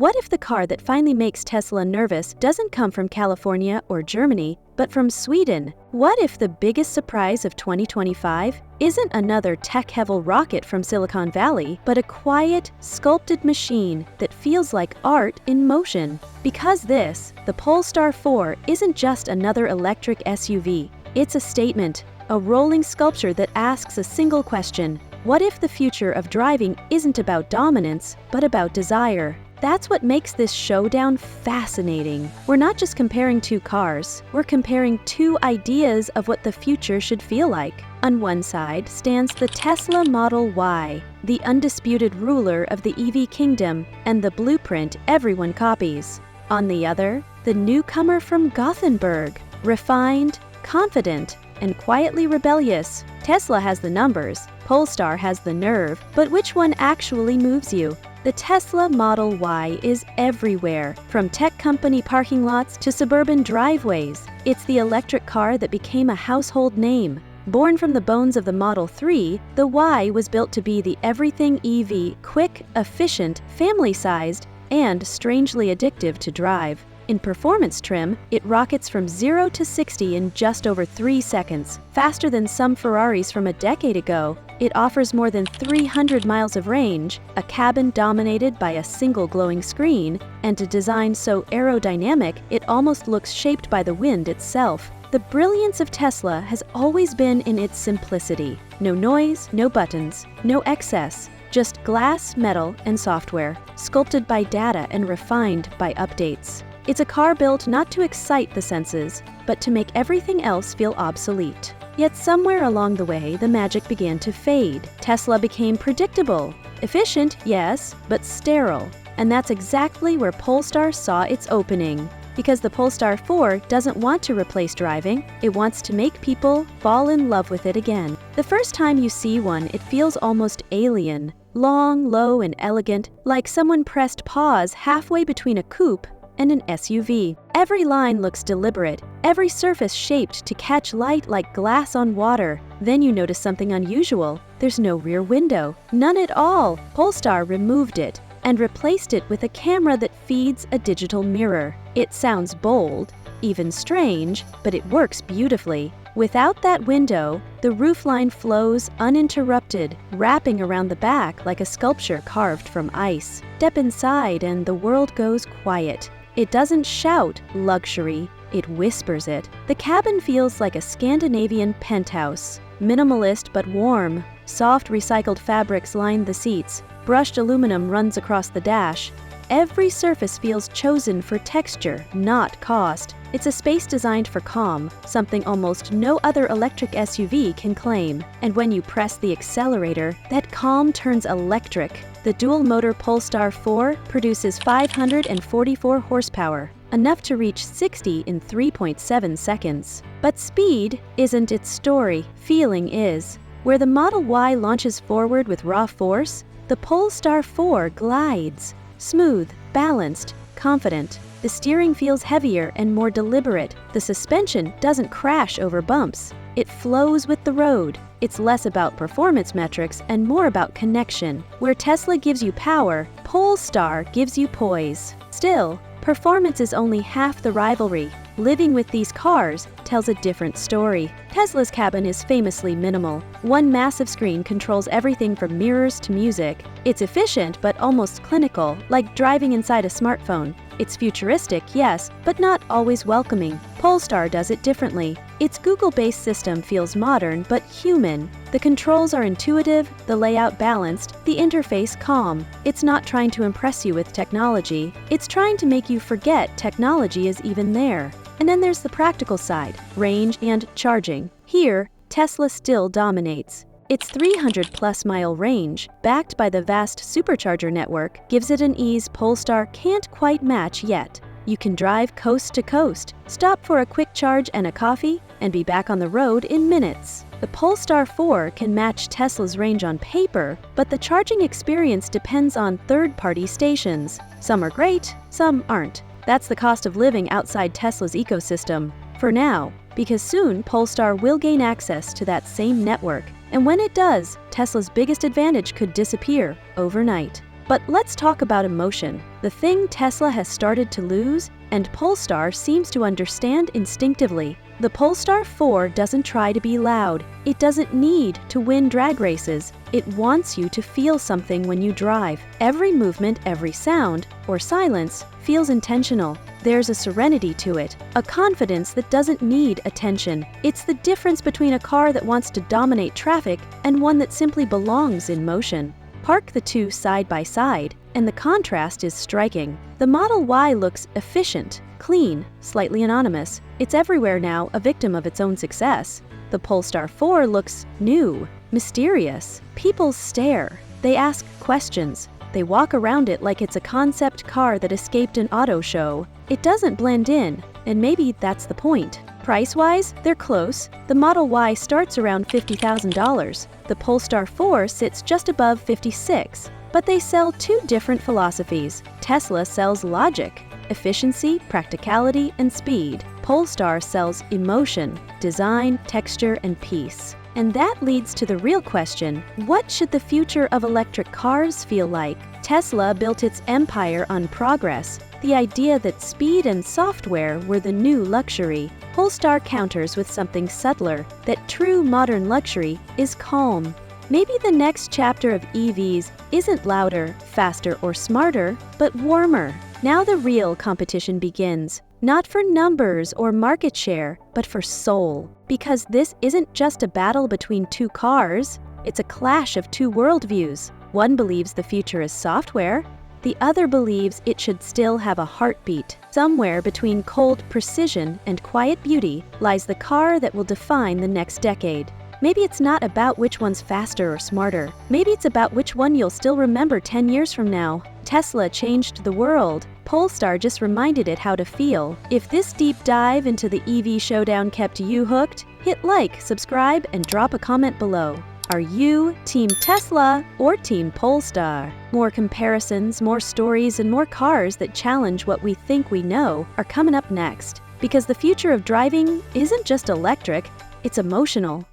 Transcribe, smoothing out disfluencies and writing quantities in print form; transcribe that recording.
What if the car that finally makes Tesla nervous doesn't come from California or Germany, but from Sweden? What if the biggest surprise of 2025 isn't another tech-heavy rocket from Silicon Valley, but a quiet, sculpted machine that feels like art in motion? Because the Polestar 4 isn't just another electric SUV. It's a statement, a rolling sculpture that asks a single question. What if the future of driving isn't about dominance, but about desire? That's what makes this showdown fascinating. We're not just comparing two cars, we're comparing two ideas of what the future should feel like. On one side stands the Tesla Model Y, the undisputed ruler of the EV kingdom and the blueprint everyone copies. On the other, the newcomer from Gothenburg, refined, confident, and quietly rebellious. Tesla has the numbers, Polestar has the nerve, but which one actually moves you? The Tesla Model Y is everywhere, from tech company parking lots to suburban driveways. It's the electric car that became a household name. Born from the bones of the Model 3, the Y was built to be the everything EV, quick, efficient, family-sized, and strangely addictive to drive. In performance trim, it rockets from 0 to 60 in just over 3 seconds, faster than some Ferraris from a decade ago. It offers more than 300 miles of range, a cabin dominated by a single glowing screen, and a design so aerodynamic it almost looks shaped by the wind itself. The brilliance of Tesla has always been in its simplicity. No noise, no buttons, no excess. Just glass, metal, and software, sculpted by data and refined by updates. It's a car built not to excite the senses, but to make everything else feel obsolete. Yet somewhere along the way, the magic began to fade. Tesla became predictable. Efficient, yes, but sterile. And that's exactly where Polestar saw its opening. Because the Polestar 4 doesn't want to replace driving, it wants to make people fall in love with it again. The first time you see one, it feels almost alien. Long, low, and elegant, like someone pressed pause halfway between a coupe and an SUV. Every line looks deliberate, every surface shaped to catch light like glass on water. Then you notice something unusual. There's no rear window. None at all. Polestar removed it and replaced it with a camera that feeds a digital mirror. It sounds bold, even strange, but it works beautifully. Without that window, the roofline flows uninterrupted, wrapping around the back like a sculpture carved from ice. Step inside and the world goes quiet. It doesn't shout luxury, it whispers it. The cabin feels like a Scandinavian penthouse. Minimalist but warm. Soft recycled fabrics line the seats. Brushed aluminum runs across the dash. Every surface feels chosen for texture, not cost. It's a space designed for calm, something almost no other electric SUV can claim. And when you press the accelerator, that calm turns electric. The dual-motor Polestar 4 produces 544 horsepower, enough to reach 60 in 3.7 seconds. But speed isn't its story, feeling is. Where the Model Y launches forward with raw force, the Polestar 4 glides. Smooth, balanced, confident. The steering feels heavier and more deliberate. The suspension doesn't crash over bumps. It flows with the road. It's less about performance metrics and more about connection. Where Tesla gives you power, Polestar gives you poise. Still, performance is only half the rivalry. Living with these cars tells a different story. Tesla's cabin is famously minimal. One massive screen controls everything from mirrors to music. It's efficient but almost clinical, like driving inside a smartphone. It's futuristic, yes, but not always welcoming. Polestar does it differently. Its Google-based system feels modern but human. The controls are intuitive, the layout balanced, the interface calm. It's not trying to impress you with technology. It's trying to make you forget technology is even there. And then there's the practical side, range and charging. Here, Tesla still dominates. Its 300-plus mile range, backed by the vast supercharger network, gives it an ease Polestar can't quite match yet. You can drive coast to coast, stop for a quick charge and a coffee, and be back on the road in minutes. The Polestar 4 can match Tesla's range on paper, but the charging experience depends on third-party stations. Some are great, some aren't. That's the cost of living outside Tesla's ecosystem. For now, because soon Polestar will gain access to that same network. And when it does, Tesla's biggest advantage could disappear overnight. But let's talk about emotion, the thing Tesla has started to lose, and Polestar seems to understand instinctively. The Polestar 4 doesn't try to be loud. It doesn't need to win drag races. It wants you to feel something when you drive. Every movement, every sound, or silence feels intentional. There's a serenity to it, a confidence that doesn't need attention. It's the difference between a car that wants to dominate traffic and one that simply belongs in motion. Park the two side by side, and the contrast is striking. The Model Y looks efficient, clean, slightly anonymous. It's everywhere now, a victim of its own success. The Polestar 4 looks new, mysterious. People stare. They ask questions. They walk around it like it's a concept car that escaped an auto show. It doesn't blend in, and maybe that's the point. Price-wise, they're close. The Model Y starts around $50,000. The Polestar 4 sits just above $56,000. But they sell two different philosophies. Tesla sells logic, efficiency, practicality, and speed. Polestar sells emotion, design, texture, and peace. And that leads to the real question, what should the future of electric cars feel like? Tesla built its empire on progress, the idea that speed and software were the new luxury. Polestar counters with something subtler, that true modern luxury is calm. Maybe the next chapter of EVs isn't louder, faster, or smarter, but warmer. Now the real competition begins. Not for numbers or market share, but for soul. Because this isn't just a battle between two cars, it's a clash of two worldviews. One believes the future is software, the other believes it should still have a heartbeat. Somewhere between cold precision and quiet beauty lies the car that will define the next decade. Maybe it's not about which one's faster or smarter. Maybe it's about which one you'll still remember 10 years from now. Tesla changed the world. Polestar just reminded it how to feel. If this deep dive into the EV showdown kept you hooked, hit like, subscribe, and drop a comment below. Are you Team Tesla or Team Polestar? More comparisons, more stories, and more cars that challenge what we think we know are coming up next. Because the future of driving isn't just electric, it's emotional.